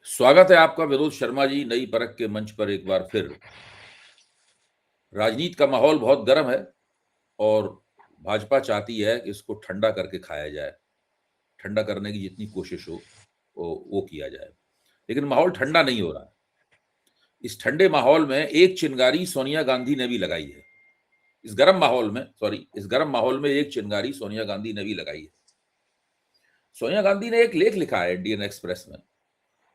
स्वागत है आपका विनोद शर्मा जी नई परख के मंच पर एक बार फिर। राजनीति का माहौल बहुत गर्म है और भाजपा चाहती है कि इसको ठंडा करके खाया जाए। ठंडा करने की जितनी कोशिश हो वो किया जाए, लेकिन माहौल ठंडा नहीं हो रहा है। इस ठंडे माहौल में एक चिंगारी सोनिया गांधी ने भी लगाई है। इस गर्म माहौल में एक चिंगारी सोनिया गांधी ने भी लगाई है। सोनिया गांधी ने एक लेख लिखा है इंडियन एक्सप्रेस में,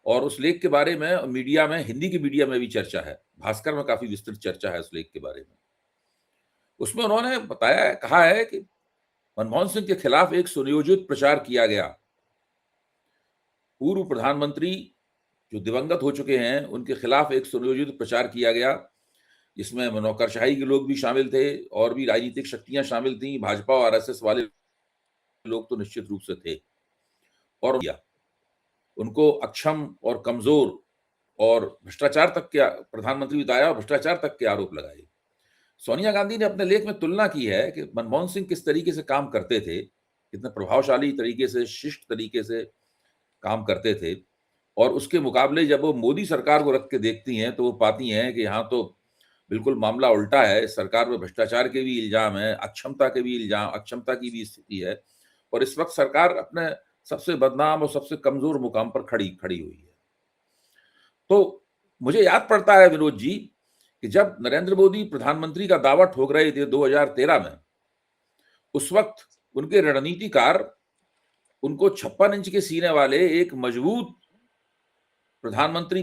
और उस लेख के बारे में मीडिया में, हिंदी की मीडिया में भी चर्चा है। भास्कर में काफी विस्तृत चर्चा है उस लेख के बारे में। उसमें उन्होंने कहा है कि मनमोहन सिंह के खिलाफ एक सुनियोजित प्रचार किया गया। पूर्व प्रधानमंत्री जो दिवंगत हो चुके हैं उनके खिलाफ एक सुनियोजित प्रचार किया गया, जिसमें नौकरशाही के लोग भी शामिल थे और भी राजनीतिक शक्तियां शामिल थी। भाजपा और आरएसएस वाले लोग तो निश्चित रूप से थे, और उनको अक्षम और कमजोर और भ्रष्टाचार तक के प्रधानमंत्री बताया और भ्रष्टाचार तक के आरोप लगाए। सोनिया गांधी ने अपने लेख में तुलना की है कि मनमोहन सिंह किस तरीके से काम करते थे, कितने प्रभावशाली तरीके से, शिष्ट तरीके से काम करते थे, और उसके मुकाबले जब वो मोदी सरकार को रख के देखती हैं तो वो पाती हैं कि यहाँ तो बिल्कुल मामला उल्टा है। सरकार में भ्रष्टाचार के भी इल्जाम है, अक्षमता की भी स्थिति है, और इस वक्त सरकार अपने सबसे बदनाम और सबसे कमजोर मुकाम पर खड़ी खड़ी हुई है। तो मुझे याद पड़ता है विनोद जी कि जब नरेंद्र मोदी प्रधानमंत्री का दावा ठोक रहे थे 2013 में, उस वक्त उनके रणनीतिकार उनको 56 इंच के सीने वाले एक मजबूत प्रधानमंत्री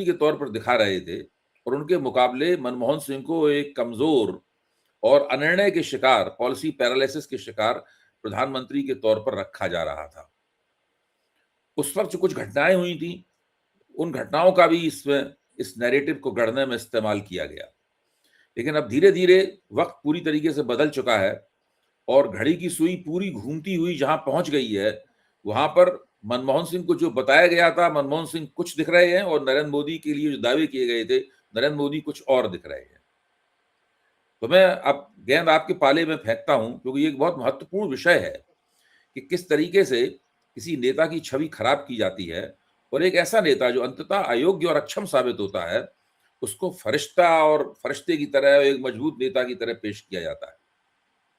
के तौर पर दिखा रहे थे, और उनके मुकाबले मनमोहन सिंह को एक कमजोर और अनिर्णय के शिकार, पॉलिसी पैरालिसिस के शिकार प्रधानमंत्री के तौर पर रखा जा रहा था। उस वक्त जो कुछ घटनाएं हुई थी, उन घटनाओं का भी इस नैरेटिव को गढ़ने में इस्तेमाल किया गया। लेकिन अब धीरे धीरे वक्त पूरी तरीके से बदल चुका है, और घड़ी की सुई पूरी घूमती हुई जहां पहुंच गई है, वहां पर मनमोहन सिंह को जो बताया गया था, मनमोहन सिंह कुछ दिख रहे हैं, और नरेंद्र मोदी के लिए जो दावे किए गए थे, नरेंद्र मोदी कुछ और दिख रहे हैं। तो मैं अब गेंद आपके पाले में फेंकता हूं, क्योंकि ये एक बहुत महत्वपूर्ण विषय है कि किस तरीके से किसी नेता की छवि खराब की जाती है, और एक ऐसा नेता जो अंततः अयोग्य और अक्षम साबित होता है, उसको फरिश्ता और फरिश्ते की तरह, एक मजबूत नेता की तरह पेश किया जाता है।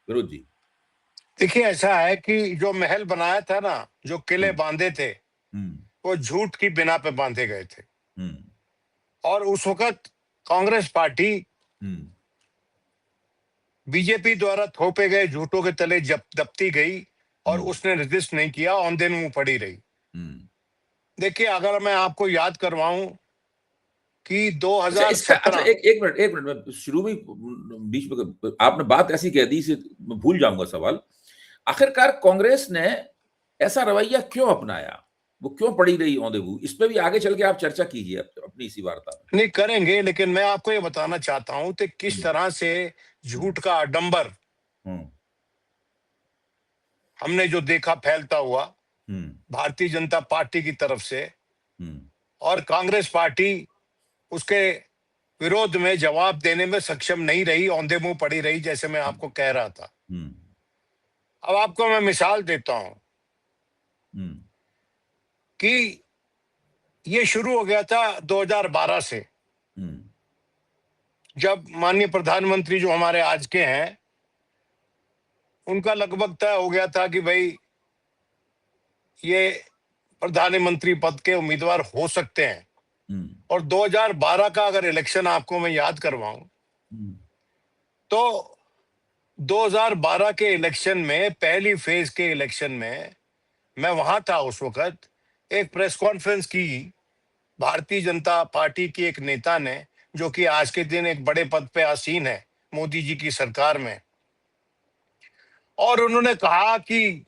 विरोध जी। देखिए, ऐसा है कि जो महल बनाया था ना, जो किले बांधे थे, वो झूठ की बिना पे बांधे गए थे। और उस वक्त कांग्रेस पार्टी बीजेपी द्वारा थोपे गए झूठों के तले दबती गई, और उसने रेजिस्ट नहीं किया, औंधे मुंह पड़ी रही। देखिए, अगर मैं आपको याद करवाऊं कि 2017 एक मिनट में शुरू में बीच में आपने बात ऐसी कह दी, से भूल जाऊंगा सवाल। आखिरकार कांग्रेस ने ऐसा रवैया क्यों अपनाया, वो क्यों पड़ी रही औंधे मुंह? इस पे भी आगे चल के आप चर्चा कीजिए अपनी इसी वार्ता में। नहीं करेंगे, लेकिन मैं आपको ये बताना चाहता हूं कि किस तरह से झूठ का आडंबर हमने जो देखा फैलता हुआ भारतीय जनता पार्टी की तरफ से, और कांग्रेस पार्टी उसके विरोध में जवाब देने में सक्षम नहीं रही, औंधे मुंह पड़ी रही, जैसे मैं आपको कह रहा था। अब आपको मैं मिसाल देता हूं कि ये शुरू हो गया था 2012 से, जब माननीय प्रधानमंत्री जो हमारे आज के हैं, उनका लगभग तय हो गया था कि भाई ये प्रधानमंत्री पद के उम्मीदवार हो सकते हैं। और 2012 का अगर इलेक्शन आपको मैं याद करवाऊं, तो 2012 के इलेक्शन में, पहली फेज के इलेक्शन में, मैं वहां था उस वक्त। एक प्रेस कॉन्फ्रेंस की भारतीय जनता पार्टी की एक नेता ने, जो कि आज के दिन एक बड़े पद पे आसीन है मोदी जी की सरकार में, और उन्होंने कहा कि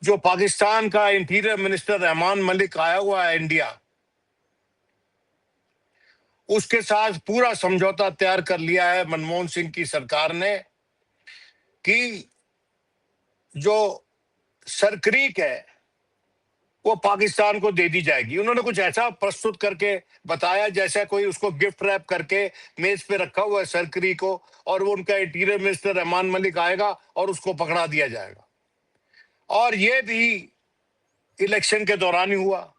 जो पाकिस्तान का इंटीरियर मिनिस्टर रहमान मलिक आया हुआ है इंडिया, उसके साथ पूरा समझौता तैयार कर लिया है मनमोहन सिंह की सरकार ने कि जो सरक्रीक है वो पाकिस्तान को दे दी जाएगी। उन्होंने कुछ ऐसा प्रस्तुत करके बताया जैसा कोई उसको गिफ्ट रैप करके मेज पे रखा हुआ है सरक्री को, और वो उनका इंटीरियर मिनिस्टर रहमान मलिक आएगा और उसको पकड़ा दिया जाएगा। और ये भी इलेक्शन के दौरान ही हुआ।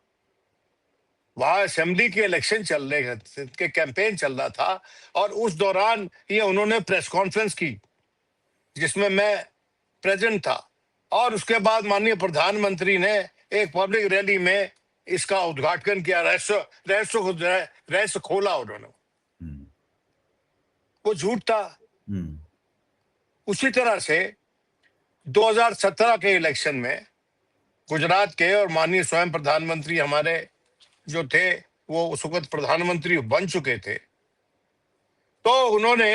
वहां असेंबली के इलेक्शन चल रहे के कैंपेन चल रहा था और उस दौरान ये उन्होंने प्रेस कॉन्फ्रेंस की जिसमें मैं प्रेजेंट था, और उसके बाद माननीय प्रधानमंत्री ने एक पब्लिक रैली में इसका उद्घाटन किया। रहस्य खोला उन्होंने, वो झूठ था। उसी तरह से 2017 के इलेक्शन में गुजरात के, और माननीय स्वयं प्रधानमंत्री हमारे जो थे वो उस वक्त प्रधानमंत्री बन चुके थे, तो उन्होंने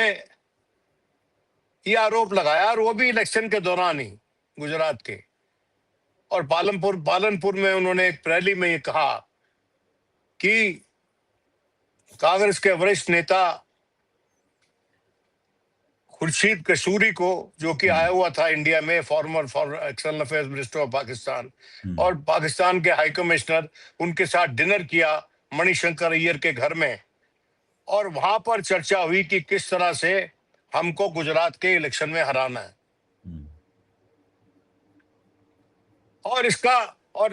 ये आरोप लगाया, और वो भी इलेक्शन के दौरान ही गुजरात के, और पालनपुर में उन्होंने एक रैली में ये कहा कि कांग्रेस के वरिष्ठ नेता खुर्शीद कसूरी को, जो कि आया हुआ था इंडिया में, farmer external affairs minister of Pakistan, और पाकिस्तान के हाई कमिश्नर, उनके साथ डिनर किया मणिशंकर अय्यर के घर में, और वहां पर चर्चा हुई कि किस तरह से हमको गुजरात के इलेक्शन में हराना है। और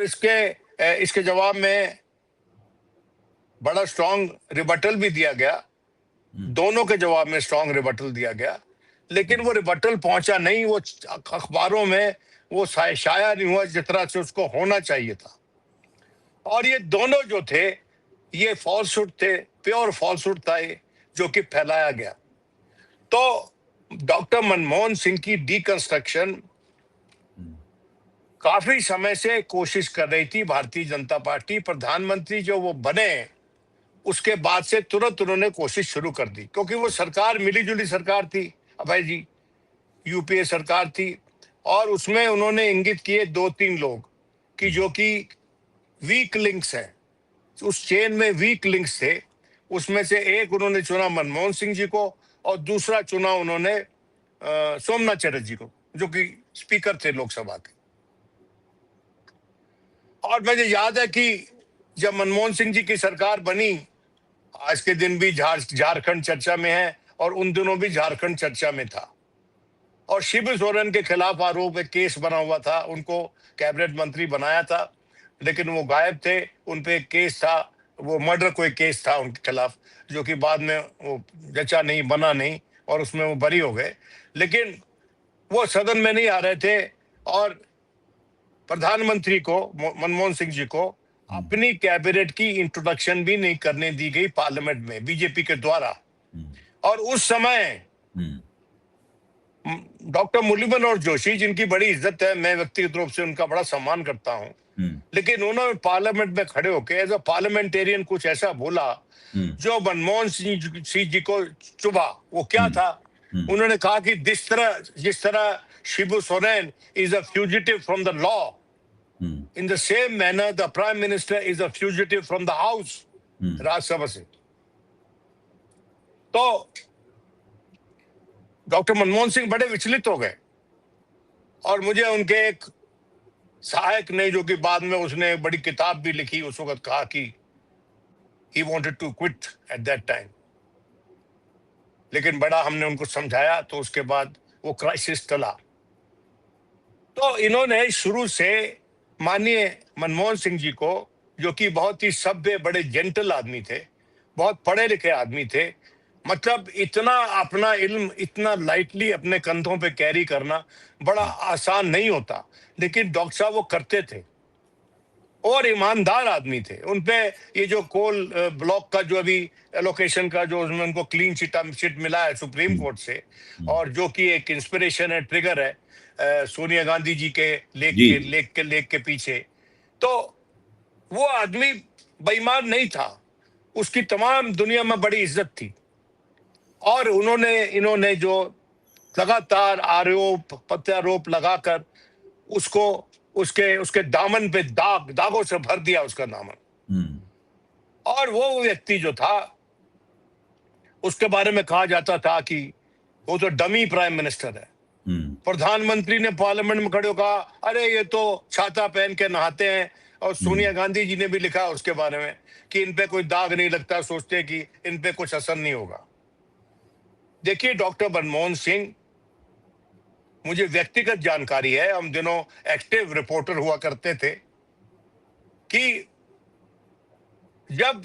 इसके जवाब में बड़ा स्ट्रांग रिबटल भी दिया गया, दोनों के जवाब में स्ट्रांग रिबटल दिया गया, लेकिन वो रिबटल पहुंचा नहीं, वो अखबारों में वो शाया नहीं हुआ जिस तरह से उसको होना चाहिए था। और ये दोनों जो थे ये फॉल्सहुड थे, प्योर फॉल्सहुड था ये, जो कि फैलाया गया। तो डॉक्टर मनमोहन सिंह की डिकंस्ट्रक्शन काफी समय से कोशिश कर रही थी भारतीय जनता पार्टी। प्रधानमंत्री जो वो बने उसके बाद से तुरंत उन्होंने कोशिश शुरू कर दी, क्योंकि वो सरकार मिली जुली सरकार थी, अभय जी, यूपीए सरकार थी, और उसमें उन्होंने इंगित किए 2-3 लोग कि जो कि वीक लिंक्स हैं, उस चेन में वीक लिंक्स थे। उसमें से एक उन्होंने चुना मनमोहन सिंह जी को, और दूसरा चुना उन्होंने सोमनाथ चटर्जी को, जो कि स्पीकर थे लोकसभा के। और मुझे याद है कि जब मनमोहन सिंह जी की सरकार बनी, आज के दिन भी झारखंड चर्चा में है, और उन दिनों भी झारखंड चर्चा में था, और शिबू सोरेन के खिलाफ आरोप एक केस बना हुआ था, उनको कैबिनेट मंत्री बनाया था, लेकिन वो गायब थे। उन पे एक केस था, वो मर्डर कोई केस था उनके खिलाफ, जो कि बाद में वो जचा नहीं, बना नहीं, और उसमें वो बरी हो गए। लेकिन वो सदन में नहीं आ रहे थे, और प्रधानमंत्री को, मनमोहन सिंह जी को, अपनी कैबिनेट की इंट्रोडक्शन भी नहीं करने दी गई पार्लियामेंट में बीजेपी के द्वारा। और उस समय डॉक्टर मुरली मनोहर जोशी, जिनकी बड़ी इज्जत है, मैं व्यक्तिगत रूप से उनका बड़ा सम्मान करता हूं, लेकिन उन्होंने पार्लियामेंट में खड़े होकर एज अ पार्लियामेंटेरियन कुछ ऐसा बोला जो मनमोहन सिंह जी को चुभा। वो क्या था? उन्होंने कहा कि जिस तरह Shibu Soren is a fugitive from the law, in the same manner the prime minister is a fugitive from the house, Rajya Sabha से। तो डॉक्टर मनमोहन सिंह बड़े विचलित हो गए, और मुझे उनके एक सहायक ने, जो कि बाद में उसने बड़ी किताब भी लिखी, उस वक्त कहा कि he wanted to quit at that time, लेकिन बड़ा हमने उनको समझाया, तो उसके बाद वो क्राइसिस टला। तो इन्होंने शुरू से माननीय मनमोहन सिंह जी को, जो कि बहुत ही सभ्य, बड़े जेंटल आदमी थे, बहुत पढ़े लिखे आदमी थे, मतलब इतना अपना इल्म इतना लाइटली अपने कंधों पे कैरी करना बड़ा आसान नहीं होता, लेकिन डॉक्टर साहब वो करते थे, और ईमानदार आदमी थे। उनपे ये जो कोल ब्लॉक का जो अभी एलोकेशन का जो उसमें उनको क्लीन चिट मिला है सुप्रीम कोर्ट से, और जो कि एक इंस्पिरेशन है, ट्रिगर है सोनिया गांधी जी के लेख के पीछे, तो वो आदमी बेईमान नहीं था, उसकी तमाम दुनिया में बड़ी इज्जत थी। और इन्होंने जो लगातार आरोप प्रत्यारोप लगाकर उसको उसके दामन पे दागों से भर दिया उसका दामन। और वो व्यक्ति जो था, उसके बारे में कहा जाता था कि वो तो डमी प्राइम मिनिस्टर है। प्रधानमंत्री ने पार्लियामेंट में खड़े होकर कहा, अरे ये तो छाता पहन के नहाते हैं, और सोनिया गांधी जी ने भी लिखा उसके बारे में कि इन पे कोई दाग नहीं लगता, सोचते कि इन पे कुछ असर नहीं होगा। देखिए डॉक्टर मनमोहन सिंह, मुझे व्यक्तिगत जानकारी है, हम दोनों एक्टिव रिपोर्टर हुआ करते थे, कि जब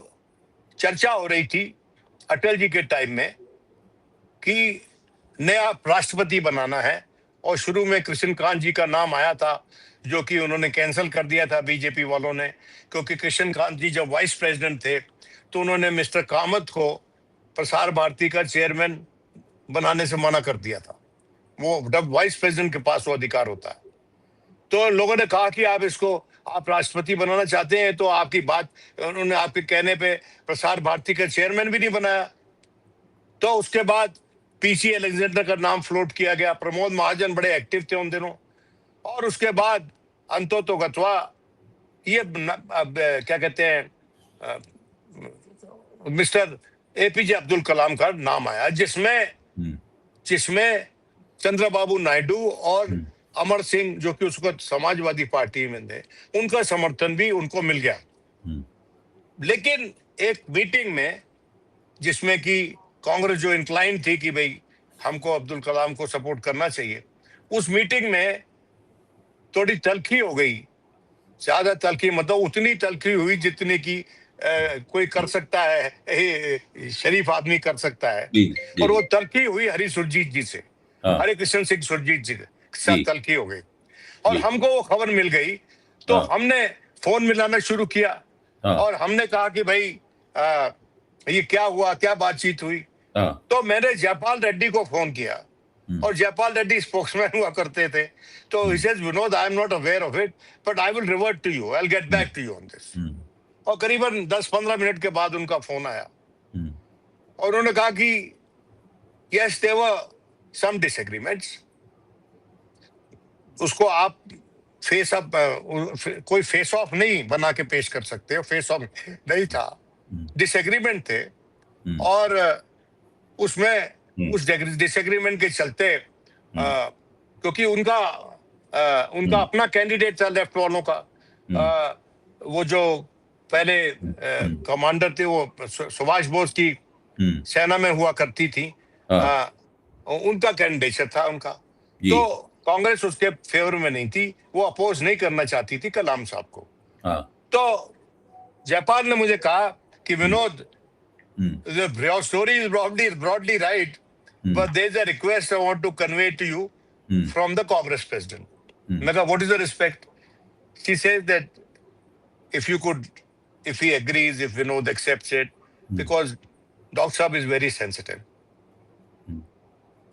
चर्चा हो रही थी अटल जी के टाइम में कि नया राष्ट्रपति बनाना है, और शुरू में कृष्णकांत जी का नाम आया था, जो कि उन्होंने कैंसिल कर दिया था बीजेपी वालों ने, क्योंकि कृष्णकांत जी जब वाइस प्रेसिडेंट थे तो उन्होंने मिस्टर कामत को प्रसार भारती का चेयरमैन बनाने से मना कर दिया था। वो जब वाइस प्रेसिडेंट के पास वो अधिकार होता है, तो लोगों ने कहा कि आप राष्ट्रपति बनाना चाहते हैं तो आपकी बात, उन्होंने आपके कहने पे प्रसार भारती का चेयरमैन भी नहीं बनाया। तो उसके बाद पीसी अलेक्जेंडर का नाम फ्लोट किया गया, प्रमोद महाजन बड़े एक्टिव थे उन दिनों, और उसके बाद अंतोतोगत्वा ये क्या कहते हैं, मिस्टर एपीजे अब्दुल कलाम का नाम आया, जिसमें चंद्रबाबू नायडू और अमर सिंह, जो कि उसको समाजवादी पार्टी में थे, उनका समर्थन भी उनको मिल गया। लेकिन एक मीटिंग में जिसमें कि कांग्रेस जो इंक्लाइन थी कि भाई हमको अब्दुल कलाम को सपोर्ट करना चाहिए, उस मीटिंग में थोड़ी तल्खी हो गई, ज्यादा तल्खी मतलब उतनी तल्खी हुई जितनी की कोई कर सकता है, शरीफ आदमी कर सकता है। और वो तल्खी हुई हरि सुरजीत जी से, हरि कृष्ण सिंह सुरजीत जी के साथ तल्खी हो गई, और हमको वो खबर मिल गई। तो हमने फोन मिलाना शुरू किया और हमने कहा कि भाई ये क्या हुआ, क्या बातचीत हुई। तो मैंने जयपाल रेड्डी को फोन किया, और जयपाल रेड्डी स्पोक्समैन हुआ करते थे। तो he says, Vinod, I am not aware of it, but I will revert to you, I will get back to you on this. और करीबन 10-15 मिनट के बाद उनका फोन आया और उन्होंने कहा कि yes there were some disagreements, उसको आप कोई फेस ऑफ नहीं बना के पेश कर सकते हो, फेस ऑफ नहीं था, डिसएग्रीमेंट थे। और उसमें उस डिसएग्रीमेंट के चलते क्योंकि उनका अपना कैंडिडेट था लेफ्ट वालों का, वो जो पहले कमांडर थे, वो सुभाष बोस की सेना में हुआ करती थी, उनका कैंडिडेट था उनका। तो कांग्रेस उसके फेवर में नहीं थी, वो अपोज नहीं करना चाहती थी कलाम साहब को। तो जयपाल ने मुझे कहा कि Vinod, your story is broadly right, but there's a request I want to convey to you from the Congress president. मैं कहा, what is the respect? She says that if he agrees, if Vinod accepts it, because Dr. Saab is very sensitive,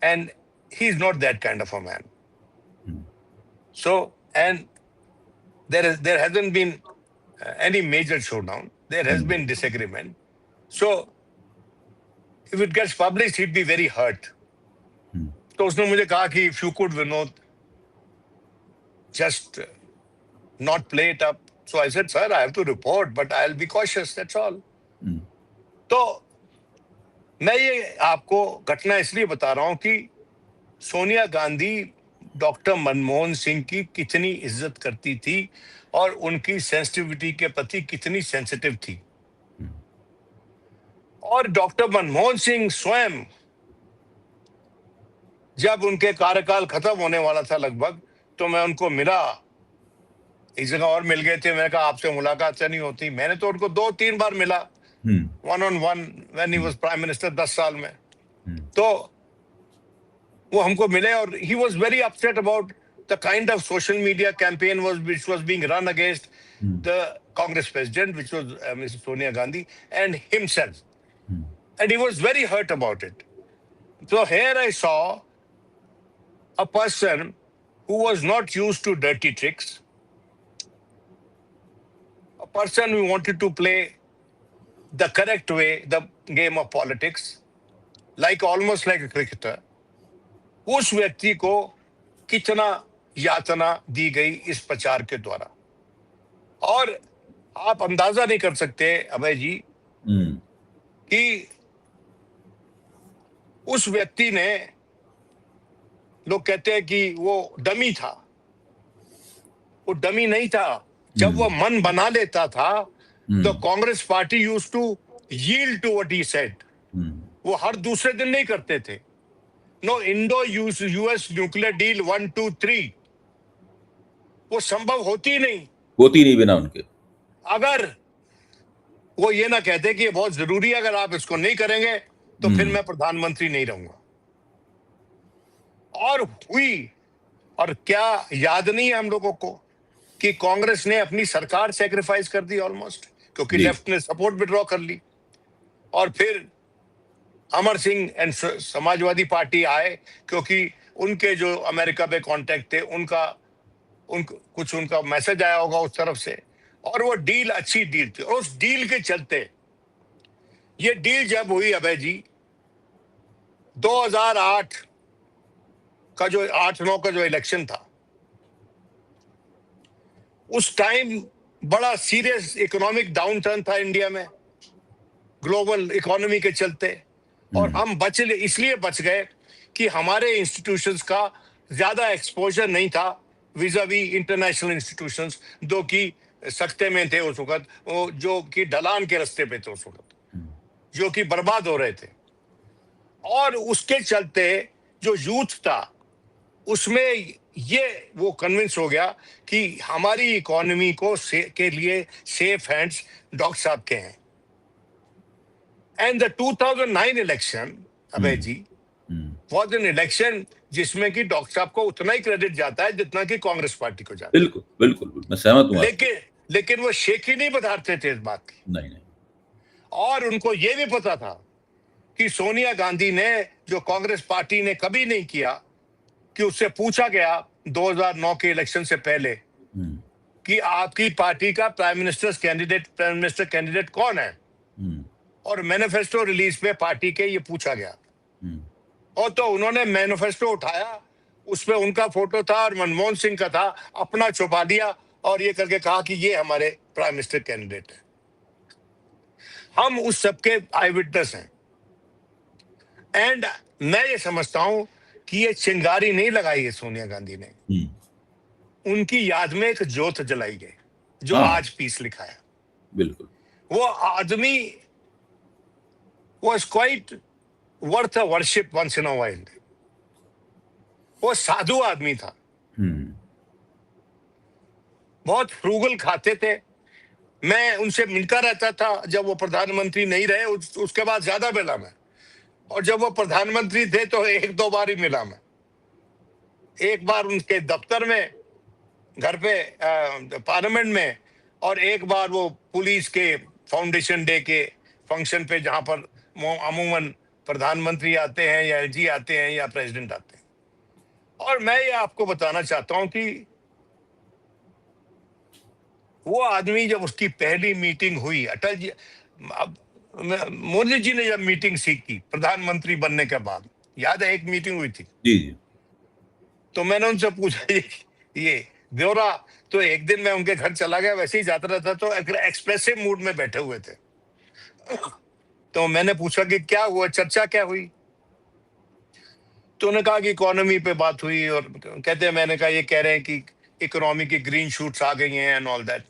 and he's not that kind of a man. So, and there hasn't been any major showdown. There has been disagreement. So, if it gets published, he'd be very hurt. तो उसने मुझे कहा कि if you could, Vinod, just not play it up. So I said, sir, I have to report, but I'll be cautious, that's all. तो मैं ये आपको घटना इसलिए बता रहा हूं कि सोनिया गांधी डॉक्टर मनमोहन सिंह की कितनी इज्जत करती थी और उनकी सेंसिटिविटी के प्रति कितनी सेंसिटिव थी। और डॉक्टर मनमोहन सिंह स्वयं, जब उनके कार्यकाल खत्म होने वाला था लगभग, तो मैं उनको मिला, एक जगह और मिल गए थे। मैंने कहा, आपसे मुलाकात से नहीं होती? मैंने तो उनको 2-3 बार मिला, 1-on-1, when he was prime minister 10 साल में। तो वो हमको मिले और he was very upset about the kind of social media campaign which was being run against the Congress president, which was Mrs. Sonia Gandhi, and himself. And he was very hurt about it. So here I saw a person who was not used to dirty tricks, a person who wanted to play the correct way, the game of politics, almost like a cricketer. उस व्यक्ति को कितना यातना दी गई इस प्रचार के द्वारा, और आप अंदाजा नहीं कर सकते अभय जी कि उस व्यक्ति ने, लोग कहते हैं कि वो डमी था, वो डमी नहीं था। जब वो मन बना लेता था, तो Congress party used to yield to what he said. वो हर दूसरे दिन नहीं करते थे। नो इंडो-यूएस न्यूक्लियर डील 1, 2, 3 वो संभव होती नहीं बिना उनके। अगर वो ये ना कहते कि ये बहुत जरूरी है, अगर आप इसको नहीं करेंगे तो फिर मैं प्रधानमंत्री नहीं रहूंगा। और हुई, और क्या याद नहीं है हम लोगों को कि कांग्रेस ने अपनी सरकार सेक्रीफाइस कर दी ऑलमोस्ट, क्योंकि जी। लेफ्ट ने सपोर्ट विड्रॉ कर ली। और फिर अमर सिंह एंड समाजवादी पार्टी आए, क्योंकि उनके जो अमेरिका पे कांटेक्ट थे, कुछ उनका मैसेज आया होगा उस तरफ से, और वो डील अच्छी डील थी। और उस डील के चलते, ये डील जब हुई अभय जी, 2008 का जो 8-9 का जो इलेक्शन था, उस टाइम बड़ा सीरियस इकोनॉमिक डाउनटर्न था इंडिया में, ग्लोबल इकोनॉमी के चलते। और हम इसलिए बच गए कि हमारे इंस्टीट्यूशंस का ज्यादा एक्सपोजर नहीं था विजावी इंटरनेशनल इंस्टीट्यूशंस, जो कि सख्ते में थे उस वक्त, वो जो कि ढलान के रास्ते पे थे उस वक्त, जो कि बर्बाद हो रहे थे। और उसके चलते जो यूथ था, उसमें ये वो कन्विंस हो गया कि हमारी इकोनॉमी के लिए सेफ हैंड्स डॉक्टर साहब के हैं। And the 2009 election, Abhay ji, was an election जिसमें कि डॉक्टर साहब को उतना ही क्रेडिट जाता है जितना कि कांग्रेस पार्टी को जाता है। बिल्कुल बिल्कुल, मैं सहमत हूं आपसे। लेकिन वो शेख ही नहीं बधाते थे इस बात की। नहीं नहीं। और उनको ये भी पता था कि सोनिया गांधी ने, जो कांग्रेस पार्टी ने कभी नहीं किया, कि उससे पूछा गया 2009 के इलेक्शन से पहले कि आपकी पार्टी का प्राइम मिनिस्टर कैंडिडेट कौन है, और मैनिफेस्टो रिलीज पे पार्टी के ये पूछा गया। और तो उन्होंने मैनिफेस्टो उठाया, उसमें उनका फोटो था और मनमोहन सिंह का था, अपना छुपा दिया और ये करके कहा कि ये हमारे प्राइम मिनिस्टर कैंडिडेट है। हम उस सबके आई विटनेस हैं। एंड मैं ये समझता हूं कि ये चिंगारी नहीं लगाई है सोनिया गांधी ने, उनकी याद में एक ज्योत जलाई गई, जो आज पीस लिखा है। बिल्कुल। वो आदमी was quite worth a worship once in a while. वो साधु आदमी था, बहुत फ्रूगल खाते थे। मैं उनसे मिलता रहता था जब वो प्रधानमंत्री नहीं रहे, उसके बाद ज्यादा मिला मैं। और जब वो प्रधानमंत्री थे तो 1-2 बार ही मिला मैं। एक बार उनके दफ्तर में, घर पे, पार्लियामेंट में, और एक बार वो पुलिस के फाउंडेशन डे के फंक्शन पे, जहां पर अमूमन प्रधानमंत्री आते हैं या एलजी आते हैं या प्रेसिडेंट आते हैं। और मैं ये आपको बताना चाहता हूं कि वो आदमी, जब उसकी पहली मीटिंग हुई, अटल जी, मोदी जी ने जब मीटिंग सीखी प्रधानमंत्री बनने के बाद, याद है एक मीटिंग हुई थी जी जी। तो मैंने उनसे पूछा ये ब्यौरा। तो एक दिन मैं उनके घर चला गया, वैसे ही जाता रहता, तो एक्सप्रेसिव मूड में बैठे हुए थे। तो मैंने पूछा कि क्या हुआ, चर्चा क्या हुई। तो उन्होंने कहा कि इकोनॉमी पे बात हुई, और कहते हैं, मैंने कहा ये कह रहे हैं कि इकोनॉमी की ग्रीन शूट्स आ गई हैं एंड ऑल दैट।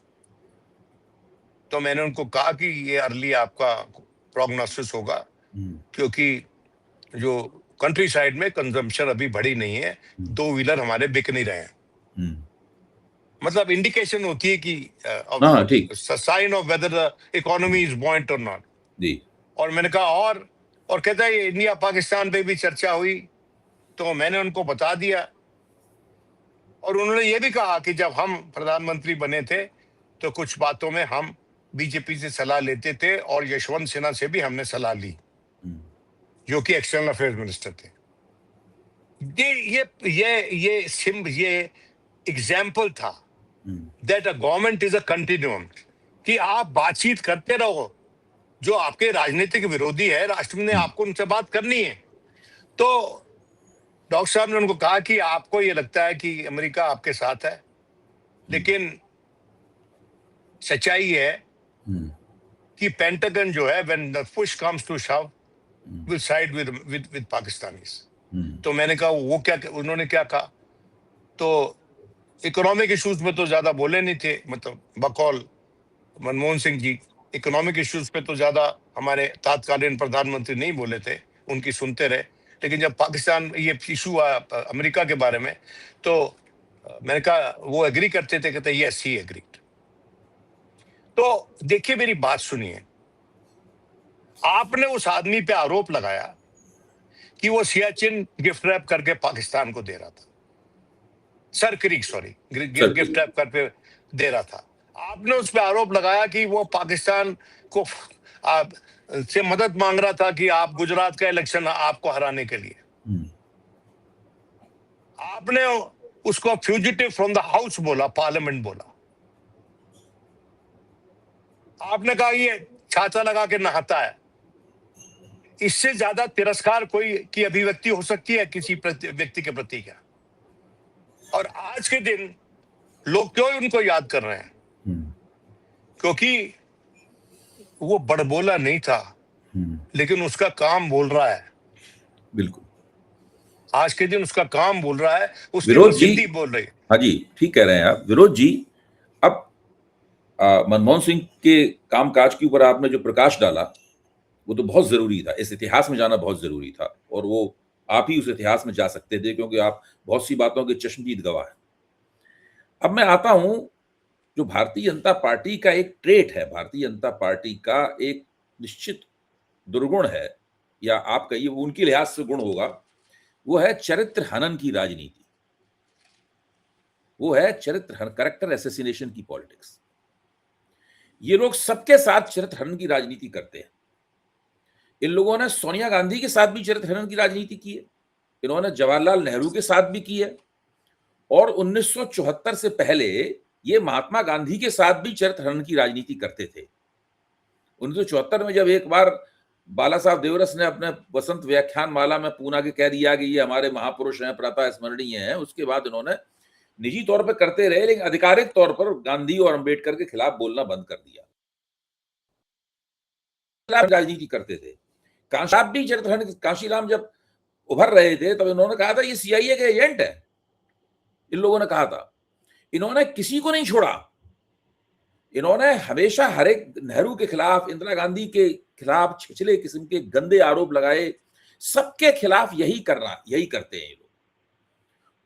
तो मैंने उनको कहा कि ये अर्ली आपका प्रोग्नोसिस होगा, क्योंकि जो कंट्री साइड में कंजम्पशन अभी बढ़ी नहीं है, 2 व्हीलर हमारे बिक नहीं रहे हैं। मतलब इंडिकेशन होती है कि sign of whether the economy is buoyant और नॉट। और मैंने कहा और कहता है इंडिया पाकिस्तान पे भी चर्चा हुई, तो मैंने उनको बता दिया। और उन्होंने ये भी कहा कि जब हम प्रधानमंत्री बने थे तो कुछ बातों में हम बीजेपी से सलाह लेते थे, और यशवंत सिन्हा से भी हमने सलाह ली, जो कि एक्सटर्नल अफेयर्स मिनिस्टर थे। ये एग्जाम्पल था that a government is a continuum, कि आप बातचीत करते रहो। जो आपके राजनीतिक विरोधी है, राष्ट्र ने आपको उनसे बात करनी है। तो डॉक्टर साहब ने उनको कहा कि आपको ये लगता है कि अमेरिका आपके साथ है, लेकिन सच्चाई है कि पेंटागन जो है, when the push comes to shove, will side with Pakistanis. तो मैंने कहा वो क्या, उन्होंने क्या कहा। तो इकोनॉमिक इश्यूज में तो ज्यादा बोले नहीं थे, मतलब बकौल मनमोहन सिंह जी, इकोनॉमिक इश्यूज पे तो ज्यादा हमारे तत्कालीन प्रधानमंत्री नहीं बोले थे, उनकी सुनते रहे। लेकिन जब पाकिस्तान ये इशू आया अमेरिका के बारे में, तो मैंने कहा वो एग्री करते थे, कहते यस ही एग्रीड। तो देखिए, मेरी बात सुनिए, आपने उस आदमी पे आरोप लगाया कि वो सियाचिन गिफ्ट रैप करके पाकिस्तान को दे रहा था, Sir Creek, sorry, sir gift wrap करके दे रहा था। आपने उस पे आरोप लगाया कि वो पाकिस्तान को आप से मदद मांग रहा था कि आप गुजरात का इलेक्शन आपको हराने के लिए। आपने उसको फ्यूजिटिव फ्रॉम द हाउस बोला, पार्लियामेंट बोला। आपने कहा ये छाता लगा के नहाता है। इससे ज्यादा तिरस्कार कोई की अभिव्यक्ति हो सकती है किसी व्यक्ति के प्रति क्या? और आज के दिन लोग क्यों उनको याद कर रहे हैं? क्योंकि वो बड़बोला नहीं था, लेकिन उसका काम बोल रहा है। बिल्कुल, आज के दिन उसका काम बोल रहा है, उसकी विनोद जी, प्रसिद्धि बोल रही है। हाँ जी, ठीक कह रहे हैं आप विनोद जी। अब मनमोहन सिंह के कामकाज के ऊपर आपने जो प्रकाश डाला वो तो बहुत जरूरी था, इस इतिहास में जाना बहुत जरूरी था, और वो आप ही उस इतिहास में जा सकते थे क्योंकि आप बहुत सी बातों के चश्मदीद गवाह हैं। अब मैं आता हूं, जो भारतीय जनता पार्टी का एक ट्रेट है, भारतीय जनता पार्टी का एक निश्चित दुर्गुण है, या आप कहिए वो उनके लिहाज से गुण होगा, वो है चरित्र हनन की राजनीति। वो है चरित्र हनन, कैरेक्टर एसेसिनेशन की पॉलिटिक्स। ये लोग सबके साथ चरित्र हनन की राजनीति करते हैं। इन लोगों ने सोनिया गांधी के साथ भी चरित्र हनन की राजनीति की है, इन्होंने जवाहरलाल नेहरू के साथ भी की है, और 1974 से पहले ये महात्मा गांधी के साथ भी चरित्र हनन की राजनीति करते थे। 1974 में जब एक बार बाला साहब देवरस ने अपने वसंत व्याख्यान माला में पूना के कह दिया कि ये हमारे महापुरुष हैं, प्रातः स्मरणीय हैं, उसके बाद इन्होंने निजी तौर पर करते रहे, लेकिन आधिकारिक तौर पर गांधी और अंबेडकर के खिलाफ बोलना बंद कर दिया। राजनीति करते थे। कांशीराम भी चरित्र, कांशीराम जब उभर रहे थे तब इन्होंने कहा था ये सीआईए के एजेंट है, इन लोगों ने कहा था। इन्होंने किसी को नहीं छोड़ा, इन्होंने हमेशा हर एक, नेहरू के खिलाफ, इंदिरा गांधी के खिलाफ छिछले किस्म के गंदे आरोप लगाए, सबके खिलाफ यही करते हैं ये लोग।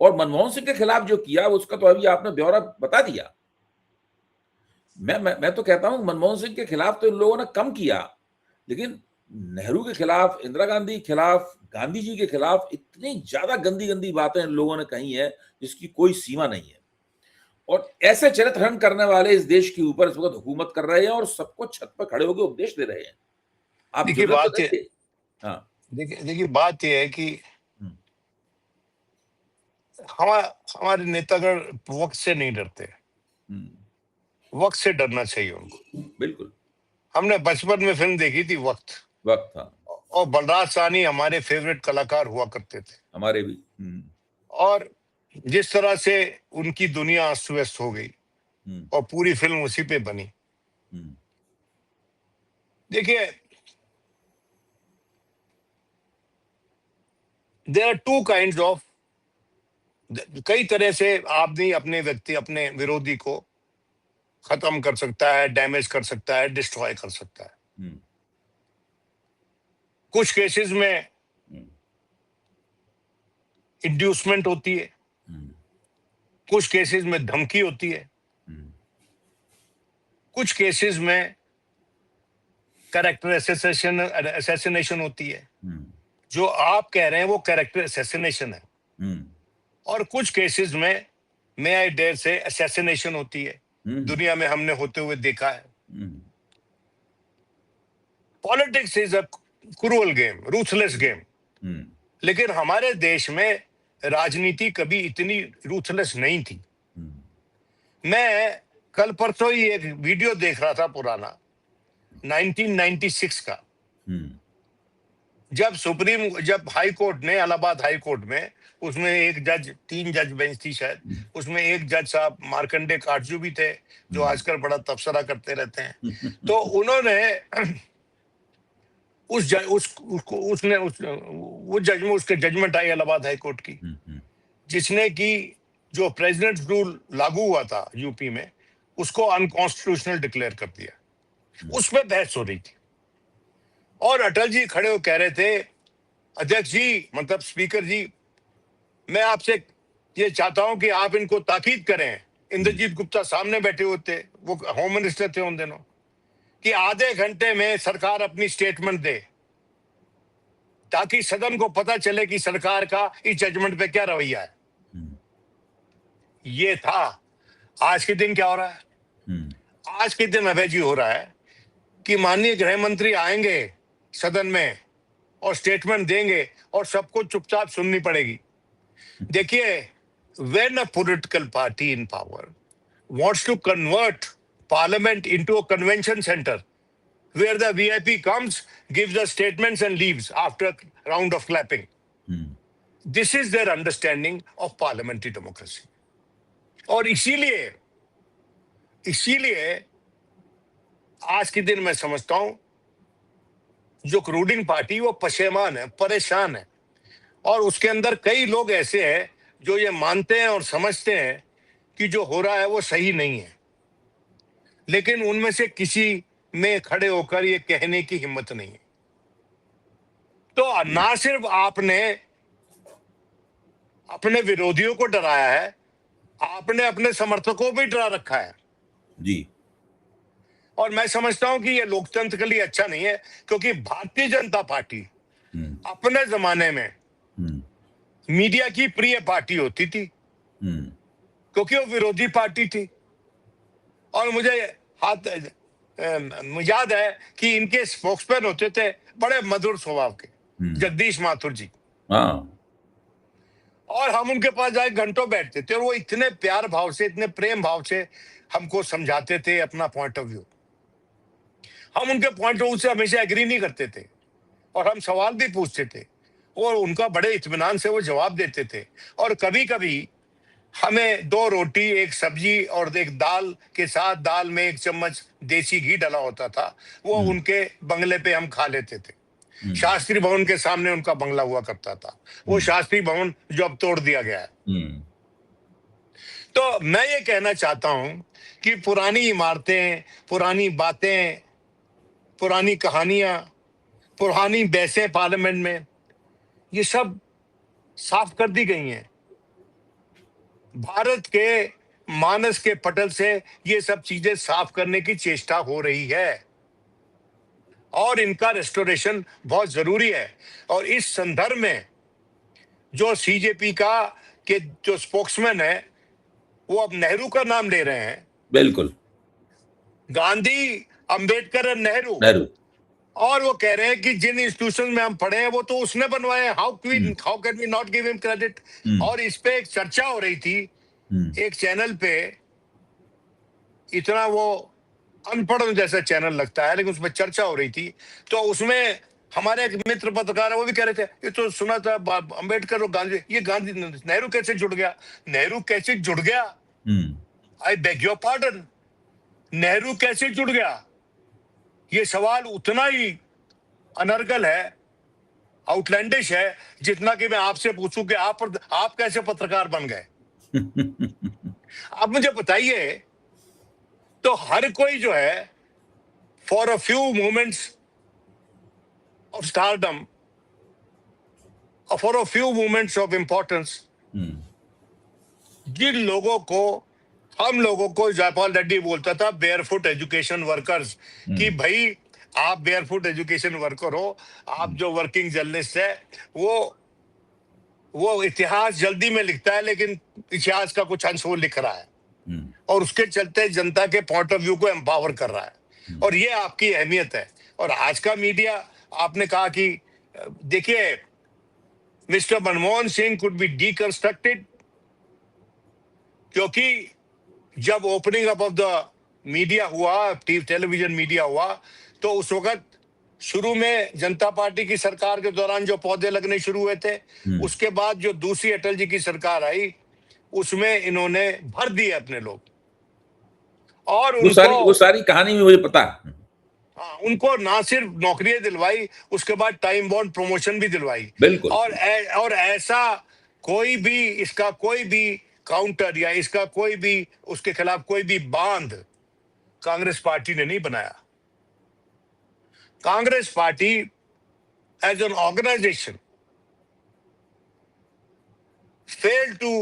और मनमोहन सिंह के खिलाफ जो किया उसका तो अभी आपने ब्यौरा बता दिया। मैं तो कहता हूं मनमोहन सिंह के खिलाफ तो इन लोगों ने कम किया, लेकिन नेहरू के खिलाफ, इंदिरा गांधी के खिलाफ, गांधी जी के खिलाफ इतनी ज्यादा गंदी गंदी बातें इन लोगों ने कही है जिसकी कोई सीमा नहीं है। और ऐसे चरित्र हनन करने वाले इस देश के ऊपर इस वक्त हुकूमत कर रहे हैं और सबको छत पर खड़े होकर उपदेश दे रहे हैं। आप देखिए जुर्रत तो बात ये, देखिए। हाँ, देखिए बात यह है कि हमारे नेतागण वक्त से नहीं डरते। वक्त से डरना चाहिए उनको। बिल्कुल, हमने बचपन में फिल्म देखी थी वक्त, था और बलराज साहनी हमारे फेवरेट कलाकार हुआ करते थे। हमारे भी। और जिस तरह से उनकी दुनिया अस्त व्यस्त हो गई और पूरी फिल्म उसी पे बनी। देखिए, there are two kinds of, कई तरह से आदमी अपने विरोधी को खत्म कर सकता है, डैमेज कर सकता है, डिस्ट्रॉय कर सकता है। कुछ केसेस में इंड्यूसमेंट होती है, कुछ केसेस में धमकी होती है, कुछ केसेस में कैरेक्टर असैसिनेशन होती है। जो आप कह रहे हैं वो कैरेक्टर असैसिनेशन है। और कुछ केसेस में, मे आई डेयर से, असैसिनेशन होती है। दुनिया में हमने होते हुए देखा है। Politics is a cruel game, ruthless game. लेकिन हमारे देश में राजनीति कभी इतनी रूथलेस नहीं थी। मैं कल परसों ही एक वीडियो देख रहा था पुराना, 1996 का, जब हाई कोर्ट ने, इलाहाबाद हाई कोर्ट में, उसमें एक जज, 3 जज बेंच थी शायद, उसमें एक जज साहब मार्कंडे काटजू भी थे, जो आजकल बड़ा तबसरा करते रहते हैं। तो उन्होंने वो जज में उसके जजमेंट आई इलाहाबाद हाई कोर्ट की, जिसने कि जो प्रेसिडेंट रूल लागू हुआ था यूपी में, उसको अनकॉन्स्टिट्यूशनल डिक्लेयर कर दिया। उस पर बहस हो रही थी और अटल जी खड़े हो कह रहे थे, अध्यक्ष जी, मतलब स्पीकर जी, मैं आपसे ये चाहता हूं कि आप इनको ताकीद करें, इंद्रजीत गुप्ता सामने बैठे हुए थे, वो होम मिनिस्टर थे उन दिनों, कि आधे घंटे में सरकार अपनी स्टेटमेंट दे ताकि सदन को पता चले कि सरकार का इस जजमेंट पे क्या रवैया है। ये था। आज के दिन क्या हो रहा है? आज के दिन अभय जी हो रहा है कि माननीय गृह मंत्री आएंगे सदन में और स्टेटमेंट देंगे और सबको चुपचाप सुननी पड़ेगी। देखिए, when a political party in power wants to convert parliament into a convention center where the VIP comes, gives the statements and leaves after a round of clapping. This is their understanding of parliamentary democracy. और इसीलिए आज के दिन मैं समझता हूं जो ruling party वो पशेमान है, परेशान है, और उसके अंदर कई लोग ऐसे हैं जो ये मानते हैं और समझते हैं कि जो हो रहा है वो सही नहीं है, लेकिन उनमें से किसी में खड़े होकर ये कहने की हिम्मत नहीं है। तो ना सिर्फ आपने अपने विरोधियों को डराया है, आपने अपने समर्थकों को भी डरा रखा है जी। और मैं समझता हूं कि ये लोकतंत्र के लिए अच्छा नहीं है, क्योंकि भारतीय जनता पार्टी अपने जमाने में मीडिया की प्रिय पार्टी होती थी क्योंकि वो विरोधी पार्टी थी। और मुझे याद है कि इनके स्पोक्समैन होते थे बड़े मधुर स्वभाव के, जगदीश माथुर जी। और हम उनके पास जाके घंटों बैठते थे और वो इतने प्यार भाव से, इतने प्रेम भाव से हमको समझाते थे अपना पॉइंट ऑफ व्यू। हम उनके पॉइंट ऑफ व्यू से हमेशा एग्री नहीं करते थे और हम सवाल भी पूछते थे और उनका बड़े इत्मीनान से वो जवाब देते थे। और कभी कभी हमें 2 रोटी, 1 सब्जी और 1 दाल के साथ दाल में 1 चम्मच देसी घी डाला होता था, वो उनके बंगले पे हम खा लेते थे। शास्त्री भवन के सामने उनका बंगला हुआ करता था, वो शास्त्री भवन जो अब तोड़ दिया गया है। तो मैं ये कहना चाहता हूं कि पुरानी इमारतें, पुरानी बातें, पुरानी कहानियां, पुरानी बहसें पार्लियामेंट में, ये सब साफ कर दी गई हैं। भारत के मानस के पटल से ये सब चीजें साफ करने की चेष्टा हो रही है और इनका रेस्टोरेशन बहुत जरूरी है। और इस संदर्भ में जो सीजेपी का के जो स्पोक्समैन है वो अब नेहरू का नाम ले रहे हैं। बिल्कुल, गांधी, अंबेडकर और नेहरू, और वो कह रहे हैं कि जिन इंस्टीट्यूशन में हम पढ़े हैं वो तो उसने बनवाए हैं, how can we not give him credit. और इस पे एक चर्चा हो रही थी एक चैनल पे, इतना वो अनपढ़ जैसा चैनल लगता है लेकिन उसमें चर्चा हो रही थी। तो उसमें हमारे एक मित्र पत्रकार है, वो भी कह रहे थे ये तो सुना था अंबेडकर और गांधी, ये गांधी नेहरू कैसे जुड़ गया? नेहरू कैसे जुड़ गया? I beg your pardon, Nehru कैसे जुड़ गया? ये सवाल उतना ही अनर्गल है, आउटलैंडिश है, जितना कि मैं आपसे पूछूं कि आप कैसे पत्रकार बन गए। आप मुझे बताइए। तो हर कोई जो है for a few moments of stardom, for a few moments of importance, जिन लोगों को, हम लोगों को जयपाल रेड्डी बोलता था बेयरफुट एजुकेशन वर्कर्स, कि भाई आप बेयरफुट एजुकेशन वर्कर हो, आप जो वर्किंग जर्नलिस्ट है, वो इतिहास जल्दी में लिखता है लेकिन इतिहास का कुछ अंश वो लिख रहा है और उसके चलते जनता के पॉइंट ऑफ व्यू को एम्पावर कर रहा है। और ये आपकी अहमियत है। और आज का मीडिया, आपने कहा कि देखिए mister Manmohan Singh could be deconstructed, क्योंकि जब opening up of the media हुआ, टेलीविजन मीडिया हुआ, तो उस वक्त शुरू में जनता पार्टी की सरकार के दौरान जो पौधे लगने शुरू हुए थे, उसके बाद जो दूसरी अटल जी की सरकार आई उसमें इन्होंने भर दिए अपने लोग। और वो सारी कहानी भी मुझे पता है। हाँ, उनको ना सिर्फ नौकरियां दिलवाई, उसके बाद टाइम बाउंड प्रमोशन भी दिलवाई। बिल्कुल। और ऐसा कोई भी, इसका कोई भी काउंटर या इसका कोई भी, उसके खिलाफ कोई भी बांध कांग्रेस पार्टी ने नहीं बनाया। Congress party as an organisation failed to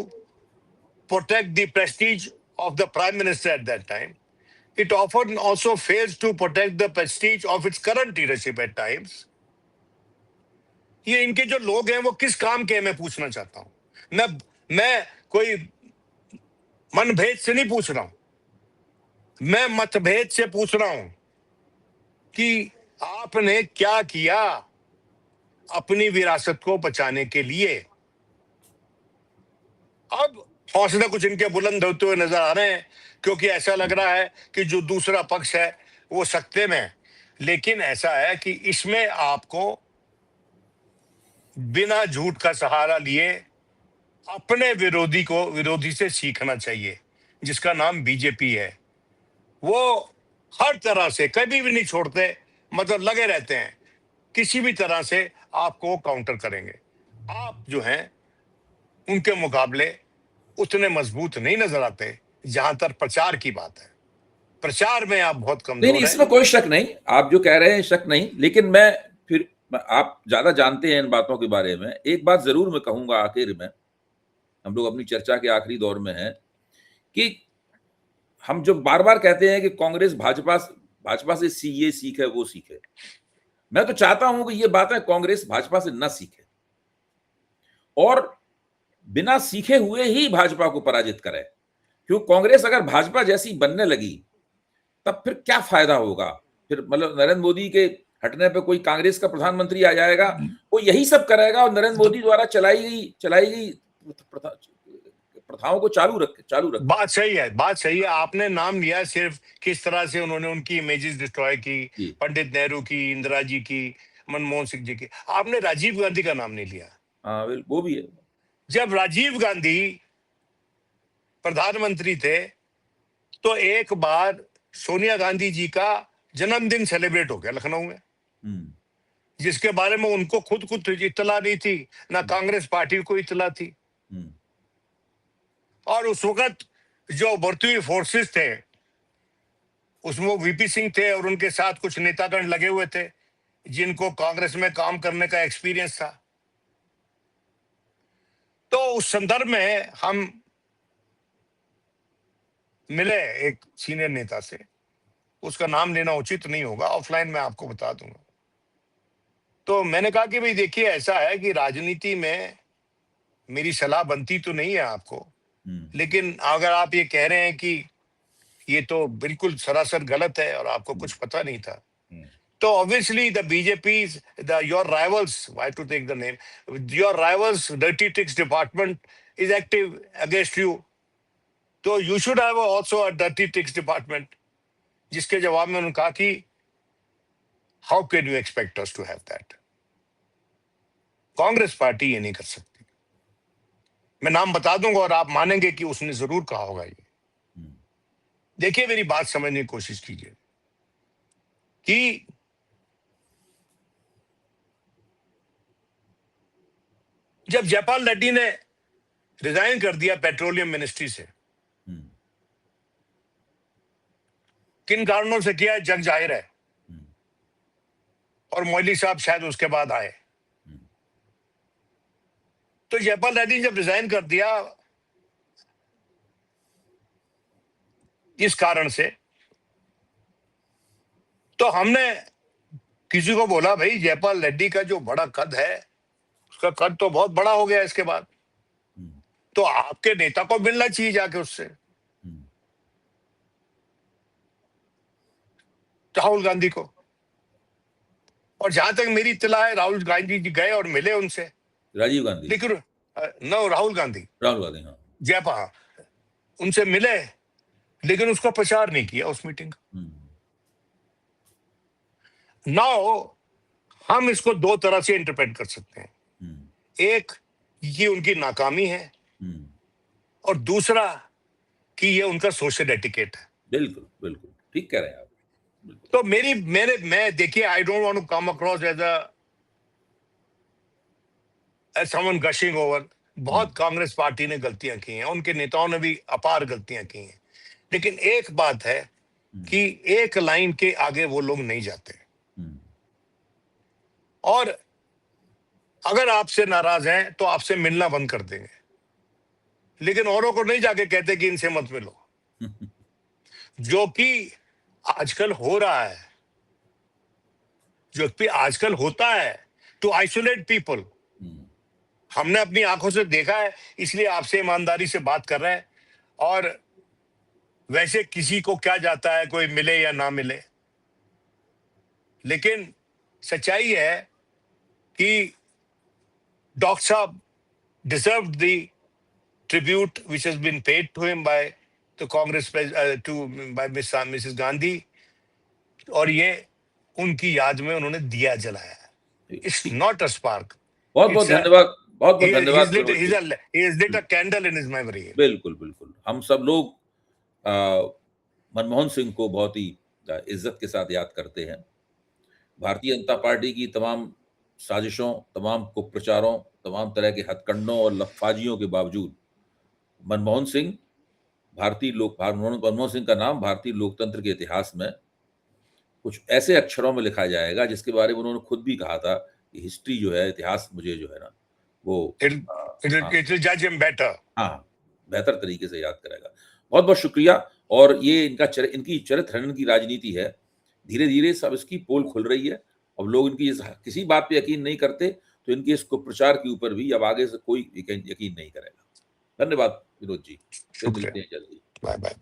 protect the prestige of the prime minister at that time. It often also fails to protect the prestige of its current leadership at times. ये इनके जो लोग हैं वो किस काम के हैं, मैं पूछना चाहता हूं. मैं कोई मनभेद से नहीं पूछ रहा हूं, मैं मतभेद से पूछ रहा हूं कि आपने क्या किया अपनी विरासत को बचाने के लिए. अब हौसले कुछ इनके बुलंद होते हुए नजर आ रहे हैं, क्योंकि ऐसा लग रहा है कि जो दूसरा पक्ष है वो सत्ते में है. लेकिन ऐसा है कि इसमें आपको बिना झूठ का सहारा लिए अपने विरोधी से सीखना चाहिए, जिसका नाम बीजेपी है. वो हर तरह से कभी भी नहीं छोड़ते, मतलब लगे रहते हैं, किसी भी तरह से आपको काउंटर करेंगे. आप जो हैं उनके मुकाबले उतने मजबूत नहीं नजर आते. जहां तक प्रचार की बात है, प्रचार में आप बहुत नहीं कमजोर इसमें हैं. कोई शक नहीं, आप जो कह रहे हैं शक नहीं, लेकिन आप ज्यादा जानते हैं इन बातों के बारे में. एक बात जरूर मैं कहूंगा आखिर में, हम लोग अपनी चर्चा के आखिरी दौर में हैं, कि हम जो बार बार कहते हैं कि कांग्रेस भाजपा से ये सीखे वो सीखे, मैं तो चाहता हूं कि ये बातें कांग्रेस भाजपा से न सीखे और बिना सीखे हुए ही भाजपा को पराजित करे. क्यों कांग्रेस अगर भाजपा जैसी बनने लगी तब फिर क्या फायदा होगा? फिर मतलब नरेंद्र मोदी के हटने पे कोई कांग्रेस का प्रधानमंत्री आ जाएगा, वो यही सब करेगा और नरेंद्र मोदी द्वारा चलाई गई प्रथाओं को चालू रख. बात सही है. आपने नाम लिया सिर्फ किस तरह से उन्होंने उनकी इमेजेस डिस्ट्रॉय की, पंडित नेहरू की, इंदिरा जी की, मनमोहन सिंह जी की. आपने राजीव गांधी का नाम नहीं लिया. हाँ वो भी है. जब राजीव गांधी प्रधानमंत्री थे तो एक बार सोनिया गांधी जी का जन्मदिन सेलिब्रेट हो गया लखनऊ में, जिसके बारे में उनको खुद इत्तला नहीं थी, ना कांग्रेस पार्टी को इत्तला थी. और उस वक्त जो बढ़ती हुई फोर्सेस थे उसमें वीपी सिंह थे और उनके साथ कुछ नेतागण लगे हुए थे जिनको कांग्रेस में काम करने का एक्सपीरियंस था. तो उस संदर्भ में हम मिले एक सीनियर नेता से, उसका नाम लेना उचित नहीं होगा, ऑफलाइन मैं आपको बता दूंगा. तो मैंने कहा कि भाई देखिए ऐसा है कि राजनीति में मेरी सलाह बनती तो नहीं है आपको, लेकिन अगर आप ये कह रहे हैं कि ये तो बिल्कुल सरासर गलत है और आपको कुछ पता नहीं था, तो obviously the BJP's, your rivals, why to take the name, your rivals dirty tricks department is active against you. तो you should have also a dirty tricks department. जिसके जवाब में उन्होंने कहा कि how can you expect us to have that? Congress party ये नहीं कर सकती. मैं नाम बता दूंगा और आप मानेंगे कि उसने जरूर कहा होगा ये. देखिए मेरी बात समझने की कोशिश कीजिए कि जब जयपाल रेड्डी ने रिजाइन कर दिया पेट्रोलियम मिनिस्ट्री से, किन कारणों से किया जग जाहिर है, और मोदी साहब शायद उसके बाद आए. तो जयपाल रेड्डी जब रिजाइन कर दिया इस कारण से, तो हमने किसी को बोला भाई जयपाल रेड्डी का जो बड़ा कद है उसका कद तो बहुत बड़ा हो गया इसके बाद, तो आपके नेता को मिलना चाहिए जाके उससे. राहुल गांधी को. और जहां तक मेरी इत्तला है राहुल गांधी जी गए और मिले उनसे. राजीव गांधी, लेकिन नो राहुल गांधी, हाँ, जयपाल उनसे मिले, लेकिन उसका प्रचार नहीं किया उस मीटिंग का. नाउ हम इसको दो तरह से इंटरप्रेट कर सकते हैं. एक, ये उनकी नाकामी है, और दूसरा कि ये उनका सोशल एटिकेट है. बिल्कुल बिल्कुल ठीक कह रहे हैं आप. तो मैं देखिए, I don't want to come across as someone gushing over. बहुत कांग्रेस पार्टी ने गलतियां की हैं, उनके नेताओं ने भी अपार गलतियां की हैं, लेकिन एक बात है कि एक लाइन के आगे वो लोग नहीं जाते. और अगर आपसे नाराज हैं तो आपसे मिलना बंद कर देंगे, लेकिन औरों को नहीं जाके कहते कि इनसे मत मिलो. जो कि आजकल हो रहा है, जो कि आजकल होता है, टू आइसोलेट पीपल। हमने अपनी आंखों से देखा है, इसलिए आपसे ईमानदारी से बात कर रहे हैं। और वैसे किसी को क्या जाता है, कोई मिले या ना मिले, लेकिन सच्चाई है कि डॉक्टर साहब deserve the tribute which has been paid to him by the Congress by Mrs. Gandhi, और ये उनकी याद में उन्होंने दिया जलाया है। It's not a spark. बहुत बहुत धन्यवाद, बहुत बहुत धन्यवाद Vinod ji. He has lit a candle in his memory. बिल्कुल बिल्कुल, हम सब लोग मनमोहन सिंह को बहुत ही इज्जत के साथ याद करते हैं। भारतीय जनता पार्टी की तमाम साजिशों, तमाम कुप्रचारों, तमाम तरह के हथकंडों और लफाजियों के बावजूद मनमोहन सिंह का नाम भारतीय लोकतंत्र के इतिहास में कुछ ऐसे अक्षरों में लिखा जाएगा जिसके बारे में उन्होंने खुद भी कहा था कि हिस्ट्री जो है, इतिहास मुझे जो है ना वो It will judge him better. हाँ, बेहतर तरीके से याद करेगा। बहुत बहुत शुक्रिया। और ये इनकी चरित्र हनन की राजनीति है, धीरे धीरे सब इसकी पोल खुल रही है। अब लोग इनकी किसी बात पे यकीन नहीं करते, तो इनके इस कुप्रचार के ऊपर भी अब आगे से कोई यकीन नहीं करेगा। धन्यवाद विनोद जी, फिर मिलते हैं जल्दी। Bye bye.